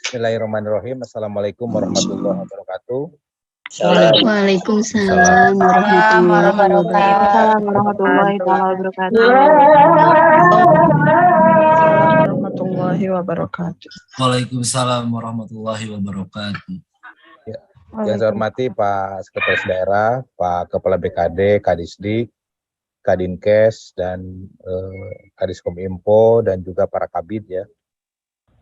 Bismillahirrahmanirrahim. Assalamualaikum warahmatullahi wabarakatuh. Waalaikumsalam warahmatullahi wabarakatuh. Waalaikumsalam warahmatullahi wabarakatuh. Ya, yang saya hormati Pak Sekretaris Daerah, Pak Kepala BKD, Kadisdik, Kadinkes, dan Kadiskominfo, dan juga para kabid ya.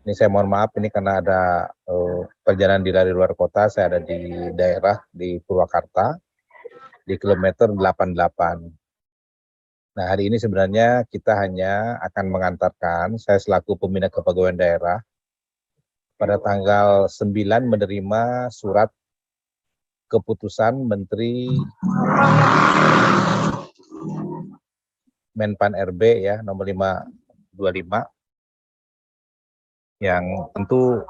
Ini saya mohon maaf ini karena ada perjalanan dari luar kota, saya ada di daerah di Purwakarta, di kilometer 88. Nah, hari ini sebenarnya kita hanya akan mengantarkan, saya selaku pembina kepegawaian daerah, pada tanggal 9 menerima surat keputusan Menteri Menpan RB ya, nomor 525, yang tentu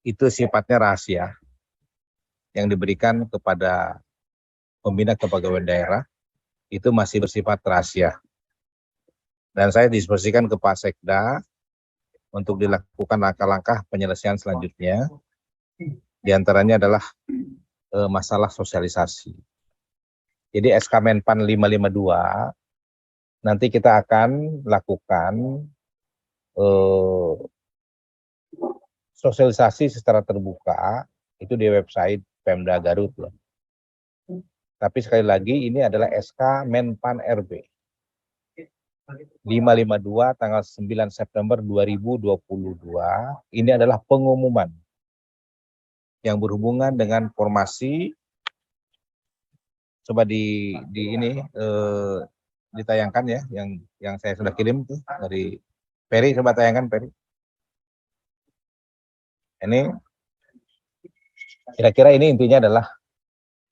itu sifatnya rahasia, yang diberikan kepada pembina kepegawaian daerah, itu masih bersifat rahasia. Dan saya diskusikan ke Pak Sekda untuk dilakukan langkah-langkah penyelesaian selanjutnya. Di antaranya adalah masalah sosialisasi. Jadi SK Menpan 552 nanti kita akan lakukan sosialisasi secara terbuka itu di website Pemda Garut ya. Tapi sekali lagi ini adalah SK Menpan RB 552 tanggal 9 September 2022. Ini adalah pengumuman yang berhubungan dengan formasi. Coba ditayangkan ya, yang saya sudah kirim tuh dari Peri, coba tayangkan Peri. Ini kira-kira ini intinya adalah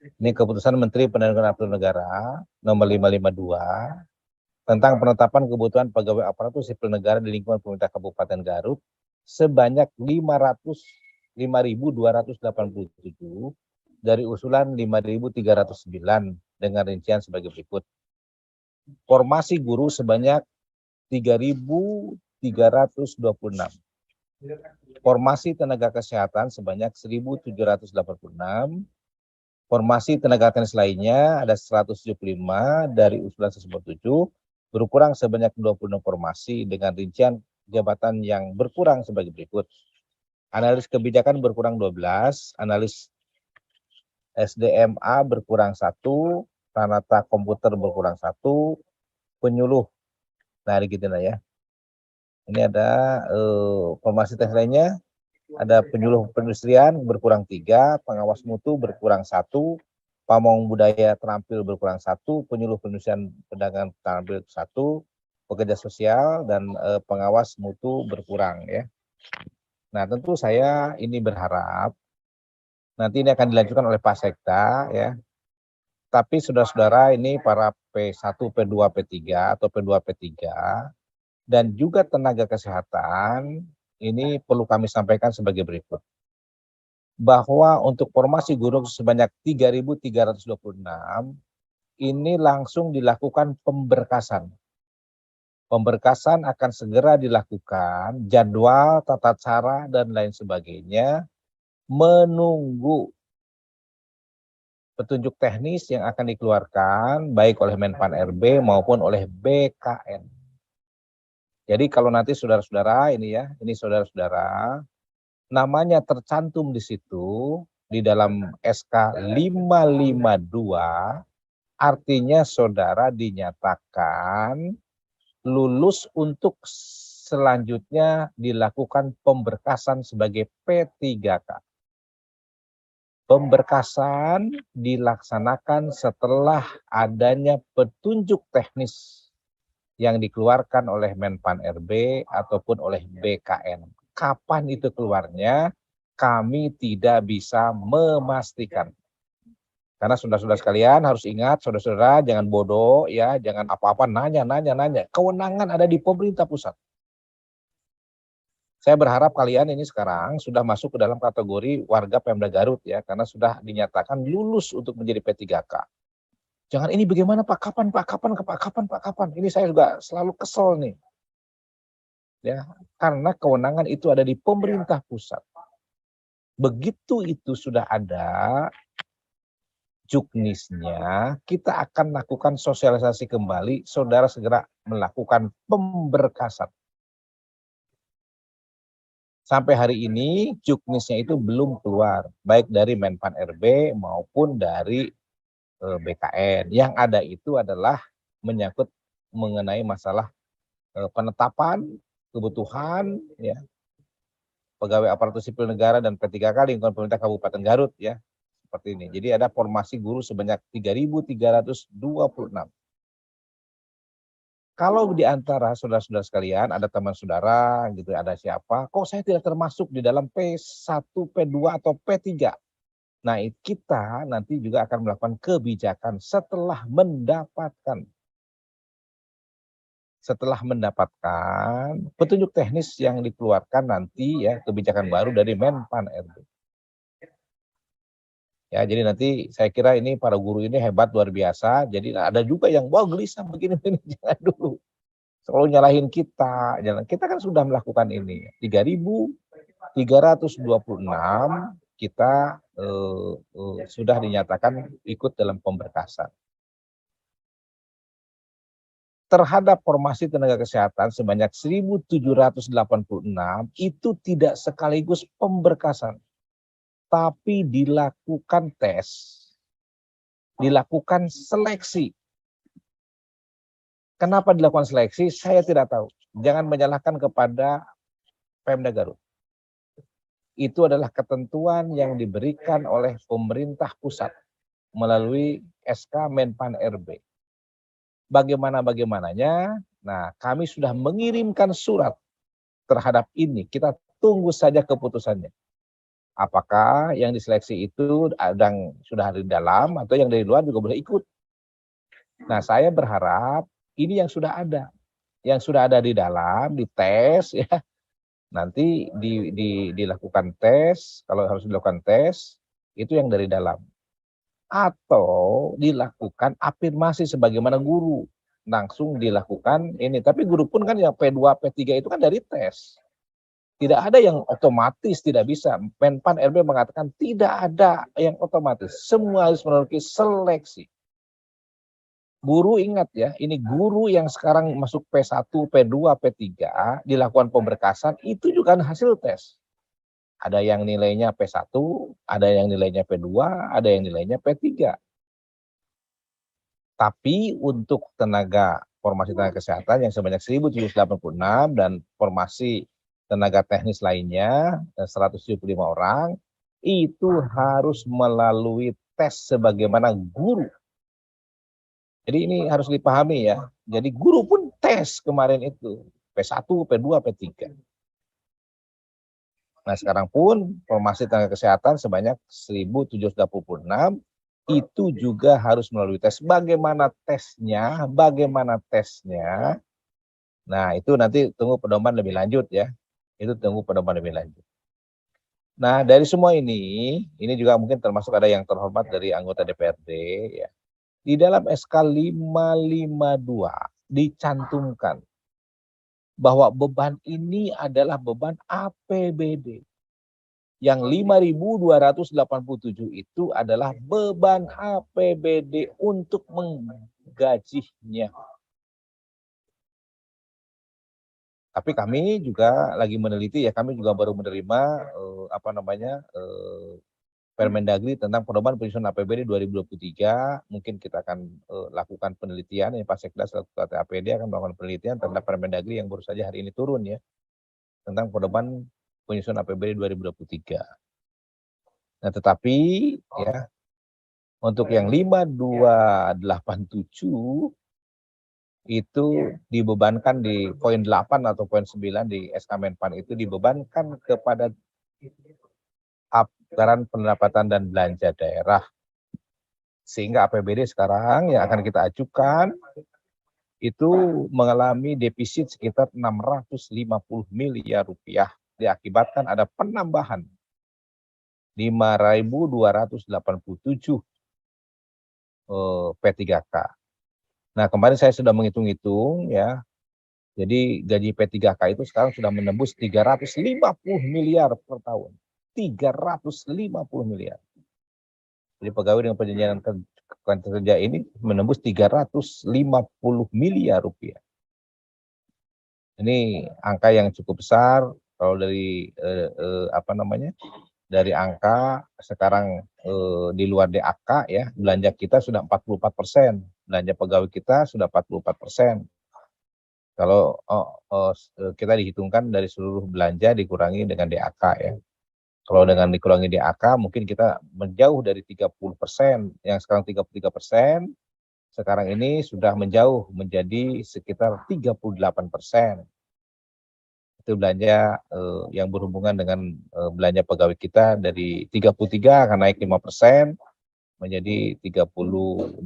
ini keputusan Menteri Pendayagungan Aparatur Negara nomor 552 tentang penetapan kebutuhan pegawai aparatur sipil negara di lingkungan pemerintah Kabupaten Garut sebanyak 505.287 dari usulan 5.309 dengan rincian sebagai berikut. Formasi guru sebanyak 3.326. Formasi tenaga kesehatan sebanyak 1.786. Formasi tenaga teknis lainnya ada 175 dari usulan 197, berkurang sebanyak 26 formasi dengan rincian jabatan yang berkurang sebagai berikut. Analis kebijakan berkurang 12, analis SDMA berkurang 1, Pranata komputer berkurang 1, penyuluh. Nah, gitu lah ya. Ini ada formasi tes lainnya, ada penyuluh perindustrian berkurang 3, pengawas mutu berkurang 1, pamong budaya terampil berkurang 1, penyuluh perindustrian pedagang terampil 1, pekerja sosial dan pengawas mutu berkurang ya. Nah, tentu saya ini berharap nanti ini akan dilanjutkan oleh Pak Sekda ya. Tapi saudara-saudara ini para P1, P2, P3 atau P2, P3 dan juga tenaga kesehatan ini perlu kami sampaikan sebagai berikut. Bahwa untuk formasi guru sebanyak 3.326 ini langsung dilakukan pemberkasan. Pemberkasan akan segera dilakukan, jadwal, tata cara, dan lain sebagainya, menunggu petunjuk teknis yang akan dikeluarkan baik oleh Menpan RB maupun oleh BKN. Jadi kalau nanti saudara-saudara ini ya, ini saudara-saudara, namanya tercantum di situ di dalam SK 552, artinya saudara dinyatakan lulus untuk selanjutnya dilakukan pemberkasan sebagai P3K. Pemberkasan dilaksanakan setelah adanya petunjuk teknis yang dikeluarkan oleh Menpan RB ataupun oleh BKN. Kapan itu keluarnya, kami tidak bisa memastikan. Karena saudara-saudara sekalian harus ingat, saudara-saudara jangan bodoh ya, jangan apa-apa nanya. Kewenangan ada di pemerintah pusat. Saya berharap kalian ini sekarang sudah masuk ke dalam kategori warga Pemda Garut ya, karena sudah dinyatakan lulus untuk menjadi P3K. Jangan ini bagaimana Pak, kapan Pak, kapan? Ini saya juga selalu kesel nih. ya, karena kewenangan itu ada di pemerintah pusat. Begitu itu sudah ada juknisnya, kita akan lakukan sosialisasi kembali, saudara segera melakukan pemberkasan. Sampai hari ini juknisnya itu belum keluar, baik dari Menpan RB maupun dari BKN. Yang ada itu adalah menyangkut mengenai masalah penetapan kebutuhan ya pegawai aparatur sipil negara dan P3K lingkungan pemerintah Kabupaten Garut ya. Seperti ini. Jadi ada formasi guru sebanyak 3.326. Kalau di antara saudara-saudara sekalian ada teman saudara gitu, ada siapa, kok saya tidak termasuk di dalam P1, P2 atau P3? Nah, kita nanti juga akan melakukan kebijakan setelah mendapatkan petunjuk teknis yang dikeluarkan nanti ya kebijakan baru dari Menpan RB. Ya, jadi nanti saya kira ini para guru ini hebat luar biasa. Jadi ada juga yang wah gelisah begini jangan dulu. Selalu nyalahin kita. Kita kan sudah melakukan ini. 3.326 kita sudah dinyatakan ikut dalam pemberkasan. Terhadap formasi tenaga kesehatan sebanyak 1.786 itu tidak sekaligus pemberkasan, tapi dilakukan tes, dilakukan seleksi. Kenapa dilakukan seleksi? Saya tidak tahu. Jangan menyalahkan kepada Pemda Garut. Itu adalah ketentuan yang diberikan oleh pemerintah pusat melalui SK Menpan RB. Bagaimananya, nah kami sudah mengirimkan surat terhadap ini. Kita tunggu saja keputusannya. Apakah yang diseleksi itu sudah ada di dalam atau yang dari luar juga boleh ikut. Nah saya berharap ini yang sudah ada. Yang sudah ada di dalam, dites ya. Nanti dilakukan tes, kalau harus dilakukan tes, itu yang dari dalam. Atau dilakukan afirmasi sebagaimana guru. Langsung dilakukan ini. Tapi guru pun kan yang P2, P3 itu kan dari tes. Tidak ada yang otomatis, tidak bisa. Menpan RB mengatakan tidak ada yang otomatis. Semua harus melalui seleksi. Guru ingat ya, ini guru yang sekarang masuk P1, P2, P3, dilakukan pemberkasan, itu juga hasil tes. Ada yang nilainya P1, ada yang nilainya P2, ada yang nilainya P3. Tapi untuk formasi tenaga kesehatan yang sebanyak 1.786 dan formasi tenaga teknis lainnya 175 orang, itu harus melalui tes sebagaimana guru. Jadi ini harus dipahami ya. Jadi guru pun tes kemarin itu. P1, P2, P3. Nah sekarang pun formasi tenaga kesehatan sebanyak 1.786 itu juga harus melalui tes. Bagaimana tesnya? Nah itu nanti tunggu pedoman lebih lanjut ya. Itu tunggu pedoman lebih lanjut. Nah dari semua ini juga mungkin termasuk ada yang terhormat dari anggota DPRD ya. Di dalam SK 552 dicantumkan bahwa beban ini adalah beban APBD. Yang 5.287 itu adalah beban APBD untuk menggajinya. Tapi kami juga lagi meneliti ya, kami juga baru menerima Permendagri tentang pedoman penyusunan APBD 2023. Mungkin kita akan lakukan penelitian, ya Pak Sekda selaku Ketua APD akan melakukan penelitian terhadap Permendagri yang baru saja hari ini turun ya, tentang pedoman penyusunan APBD 2023. Nah tetapi ya, untuk yang 5287 itu dibebankan di poin 8 atau poin 9 di SK Menpan itu dibebankan kepada anggaran pendapatan dan belanja daerah. Sehingga APBD sekarang yang akan kita ajukan itu mengalami defisit sekitar 650 miliar rupiah. Diakibatkan ada penambahan 5.287 P3K. Nah kemarin saya sudah menghitung-hitung ya, Jadi gaji P3K itu sekarang sudah menembus 350 miliar per tahun. 350 miliar. Jadi pegawai dengan perjanjian kerja ini menembus 350 miliar rupiah. Ini angka yang cukup besar kalau dari dari angka sekarang di luar DAK ya, belanja kita sudah 44%, belanja pegawai kita sudah 44%. Kalau kita dihitungkan dari seluruh belanja dikurangi dengan DAK ya. Kalau dengan dikurangi DAK mungkin kita menjauh dari 30%, yang sekarang 33%, sekarang ini sudah menjauh menjadi sekitar 38%. Itu belanja yang berhubungan dengan belanja pegawai kita dari 33 akan naik 5% menjadi 38%.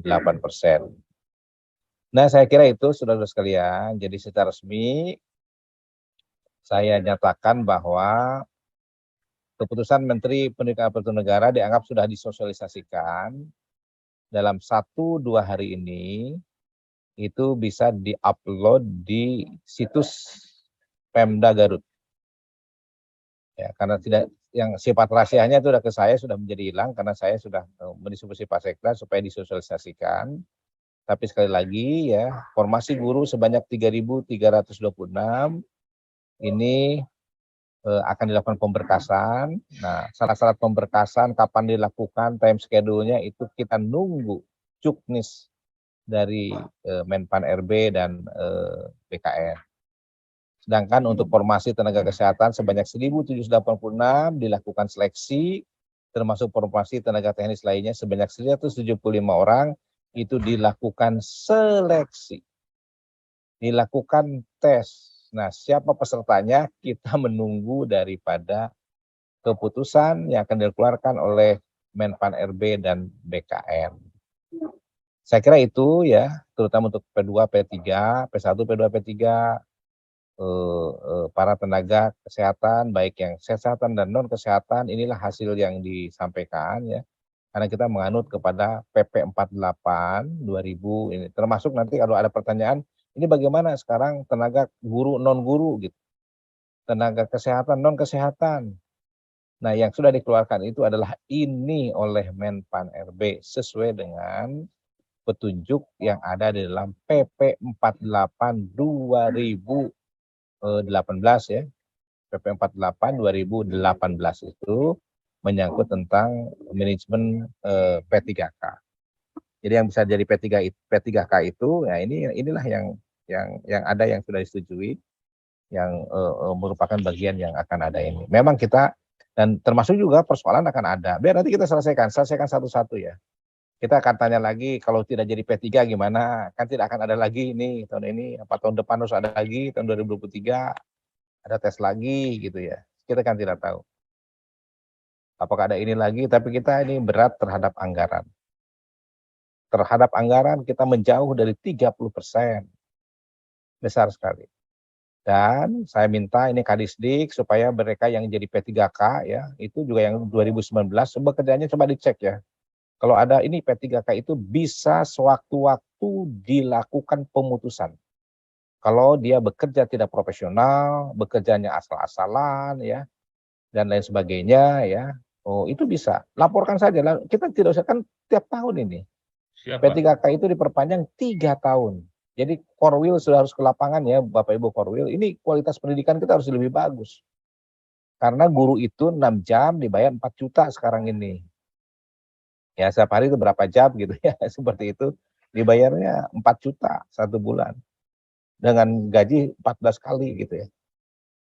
Nah, saya kira itu saudara-saudara sekalian. Jadi secara resmi saya nyatakan bahwa keputusan Menteri Pendidikan Aparatur Negara dianggap sudah disosialisasikan dalam 1-2 hari ini itu bisa diupload di situs Pemda Garut. Ya, karena tidak yang sifat rahasianya itu sudah ke saya sudah menjadi hilang karena saya sudah mendiskusi Pak Sekda supaya disosialisasikan. Tapi sekali lagi ya, formasi guru sebanyak 3.326 ini akan dilakukan pemberkasan. Nah, syarat-syarat pemberkasan kapan dilakukan, time schedule-nya itu kita nunggu Juknis dari Menpan RB dan BKN. Sedangkan untuk formasi tenaga kesehatan sebanyak 1.786 dilakukan seleksi, termasuk formasi tenaga teknis lainnya sebanyak 175 orang itu dilakukan seleksi, dilakukan tes. Nah, siapa pesertanya kita menunggu daripada keputusan yang akan dikeluarkan oleh Menpan RB dan BKN. Saya kira itu ya, terutama untuk P2, P3, P1, P2, P3, para tenaga kesehatan, baik yang kesehatan dan non kesehatan, inilah hasil yang disampaikan ya. Karena kita menganut kepada PP 48 2000 ini. Termasuk nanti kalau ada pertanyaan, ini bagaimana sekarang tenaga guru non guru gitu. Tenaga kesehatan non kesehatan. Nah, yang sudah dikeluarkan itu adalah ini oleh Menpan RB sesuai dengan petunjuk yang ada di dalam PP 48 2018 ya. PP 48 2018 itu menyangkut tentang manajemen P3K. Jadi yang bisa jadi P3K itu ya inilah yang ada yang sudah disetujui yang merupakan bagian yang akan ada ini. Memang kita dan termasuk juga persoalan akan ada. Biar nanti kita selesaikan satu-satu ya. Kita akan tanya lagi kalau tidak jadi P3 gimana? Kan tidak akan ada lagi ini tahun ini, apa tahun depan harus ada lagi tahun 2023 ada tes lagi gitu ya. Kita kan tidak tahu. Apakah ada ini lagi, tapi kita ini berat terhadap anggaran. Terhadap anggaran kita menjauh dari 30%. Besar sekali. Dan saya minta ini Kadisdik supaya mereka yang jadi P3K ya, itu juga yang 2019 bekerjanya coba dicek ya. Kalau ada ini P3K itu bisa sewaktu-waktu dilakukan pemutusan. Kalau dia bekerja tidak profesional, bekerjanya asal-asalan ya, dan lain sebagainya ya. Oh, itu bisa. Laporkan saja. Kita tidak usah kan tiap tahun ini. P3K itu diperpanjang 3 tahun. Jadi Korwil sudah harus ke lapangan ya Bapak Ibu Korwil. Ini kualitas pendidikan kita harus lebih bagus. Karena guru itu 6 jam dibayar 4 juta sekarang ini. Ya setiap hari itu berapa jam gitu ya. Seperti itu. Dibayarnya 4 juta 1 bulan. Dengan gaji 14 kali gitu ya.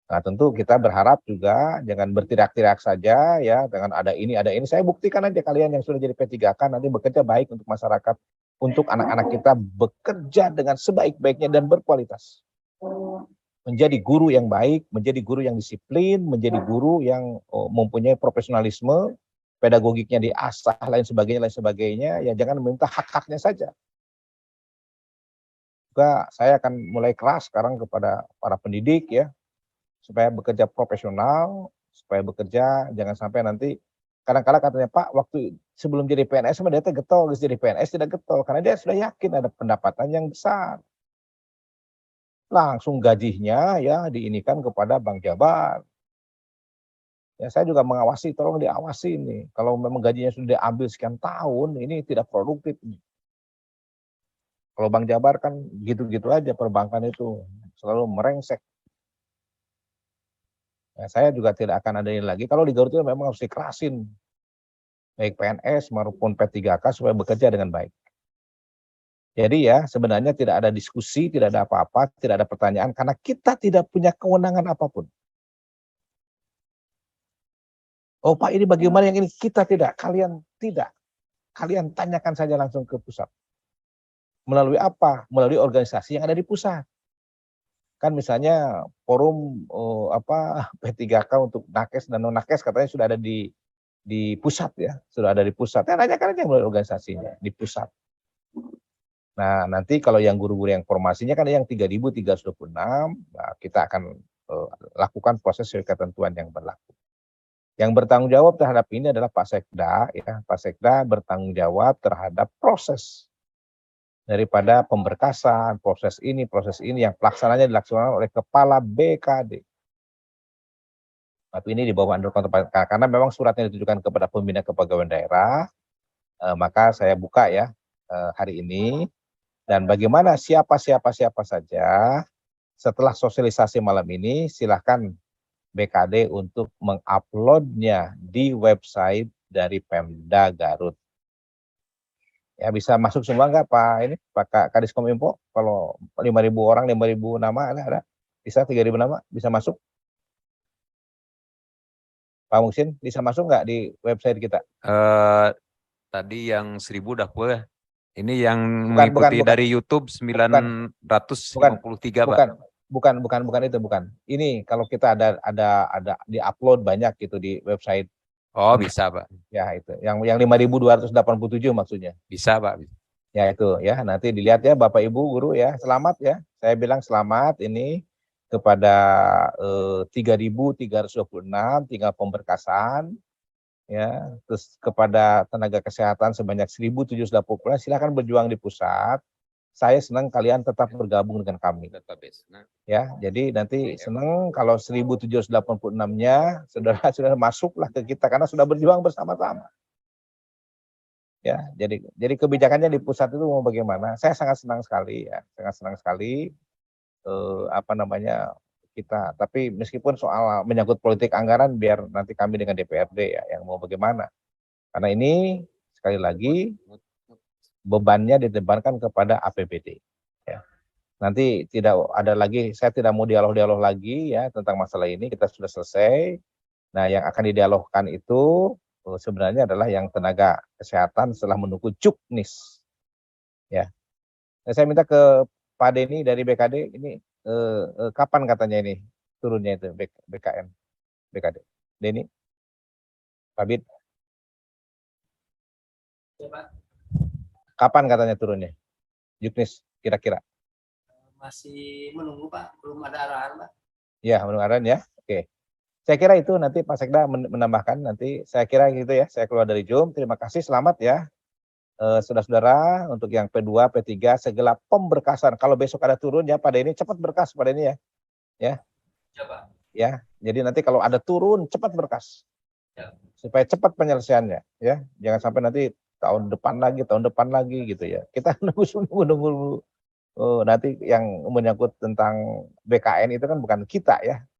Nah tentu kita berharap juga jangan berteriak-teriak saja ya dengan ada ini. Saya buktikan aja kalian yang sudah jadi P3K nanti bekerja baik untuk masyarakat. Untuk anak-anak kita bekerja dengan sebaik-baiknya dan berkualitas. Menjadi guru yang baik, menjadi guru yang disiplin, menjadi guru yang mempunyai profesionalisme, pedagogiknya diasah, lain sebagainya, ya jangan meminta hak-haknya saja. Juga saya akan mulai keras sekarang kepada para pendidik ya, supaya bekerja profesional, supaya bekerja jangan sampai nanti kadang-kadang katanya Pak waktu sebelum jadi PNS sama dia getol, jadi PNS tidak getol karena dia sudah yakin ada pendapatan yang besar. langsung gajinya ya diinikan kepada Bank Jabar. Ya saya juga mengawasi, tolong diawasi nih. Kalau memang gajinya sudah diambil sekian tahun, ini tidak produktif. Kalau Bank Jabar kan gitu-gitu aja perbankan itu selalu merengsek. Ya, saya juga tidak akan ada ini lagi. Kalau di Garut itu memang harus dikerasin, baik PNS maupun P3K supaya bekerja dengan baik. Jadi ya sebenarnya tidak ada diskusi, tidak ada apa-apa, tidak ada pertanyaan karena kita tidak punya kewenangan apapun. Oh Pak ini bagaimana yang ini? Kita tidak, kalian tidak. Kalian tanyakan saja langsung ke pusat. Melalui apa? Melalui organisasi yang ada di pusat. Kan misalnya forum P3K untuk nakes dan non nakes katanya sudah ada di pusat ya, sudah ada di pusat. Ya tanyakan aja melalui organisasinya di pusat. Nah, nanti kalau yang guru-guru yang formasinya kan yang 3.326, nah kita akan lakukan proses sesuai ketentuan yang berlaku. Yang bertanggung jawab terhadap ini adalah Pak Sekda, ya. Pak Sekda bertanggung jawab terhadap proses daripada pemberkasan, proses ini yang pelaksananya dilaksanakan oleh Kepala BKD. Tapi ini di bawah Andor karena memang suratnya ditujukan kepada pembina kepegawaian daerah, maka saya buka ya hari ini. Dan bagaimana siapa saja setelah sosialisasi malam ini silahkan BKD untuk menguploadnya di website dari Pemda Garut. Ya bisa masuk semua nggak Pak ini Pak Kadiskominfo? Kalau 5.000 orang, 5.000 nama ada? Bisa 3.000 nama bisa masuk? Pak Muhsin bisa masuk nggak di website kita? Tadi yang 1.000 udah boleh. Ini yang Bukan, mengikuti bukan. dari YouTube 953 Pak. Bukan itu. Ini kalau kita ada di-upload banyak gitu di website. Oh bisa Pak. Ya itu, yang 5.287 maksudnya. Bisa Pak. Ya itu ya, nanti dilihat ya Bapak Ibu guru ya, selamat ya. Saya bilang selamat ini kepada 3.326 tinggal pemberkasan ya. Terus kepada tenaga kesehatan sebanyak 1.780 silakan berjuang di pusat. Saya senang kalian tetap bergabung dengan kami. Ya, jadi nanti senang kalau 1.786-nya saudara sudah masuklah ke kita karena sudah berjuang bersama-sama. Ya, jadi kebijakannya di pusat itu mau bagaimana? Saya sangat senang sekali ya, sangat senang sekali kita. Tapi meskipun soal menyangkut politik anggaran biar nanti kami dengan DPRD ya yang mau bagaimana. Karena ini sekali lagi bebannya dibebankan kepada APBD. Ya. Nanti tidak ada lagi, saya tidak mau dialog-dialog lagi ya tentang masalah ini, kita sudah selesai. Nah yang akan didialogkan itu sebenarnya adalah yang tenaga kesehatan setelah menunggu Juknis. Ya. Nah, saya minta ke Pak Denny dari BKD, ini kapan katanya ini turunnya itu BKD. Denny, Pak Bid. Kapan katanya turunnya? Juknis kira-kira? Masih menunggu Pak, belum ada arahan Pak. Ya, menunggu arahan ya. Oke. Saya kira itu nanti Pak Sekda menambahkan nanti. Saya kira gitu ya. Saya keluar dari Zoom. Terima kasih, selamat ya. Saudara-saudara untuk yang P2, P3 segala pemberkasan. Kalau besok ada turun ya pada ini cepat berkas pada ini ya. Ya. Coba. Ya. Jadi nanti kalau ada turun cepat berkas. Ya. Supaya cepat penyelesaiannya ya. Jangan sampai nanti tahun depan lagi gitu ya. Kita nunggu nanti yang menyangkut tentang BKN itu kan bukan kita ya.